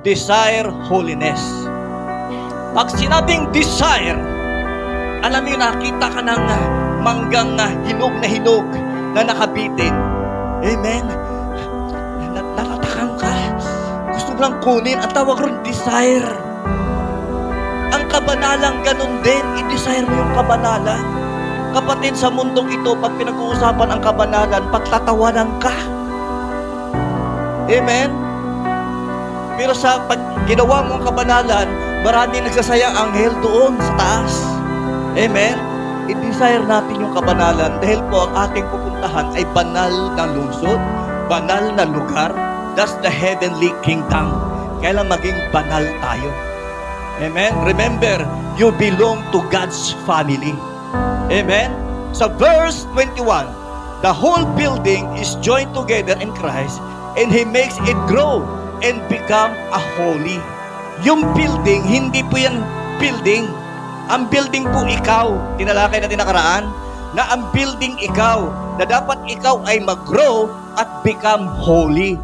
desire holiness. Pag sinabing desire, alam mo, nakita ka ng manggang hinog na nakabitin. Amen? Natatakam ka. Gusto mo lang kunin. Ang tawag ron, desire. Ang kabanalang ganun din. I-desire mo yung kabanalan. Kapatid, sa mundong ito, pag pinag-uusapan ang kabanalan, pagtatawanan ka. Amen? Pero pag ginawa mo ang kabanalan, maraming nagsasayang anghel doon sa taas. Amen? I-desire natin yung kabanalan dahil po ang ating pupuntahan ay banal na lungsod, banal na lugar. That's the heavenly kingdom. Kailan maging banal tayo. Amen? Remember, you belong to God's family. Amen? Sa verse 21, the whole building is joined together in Christ and He makes it grow and become a holy. Yung building, hindi po yan building. Ang building po ikaw. Tinalakay natin nakaraan na ang building ikaw, na dapat ikaw ay mag-grow at become holy.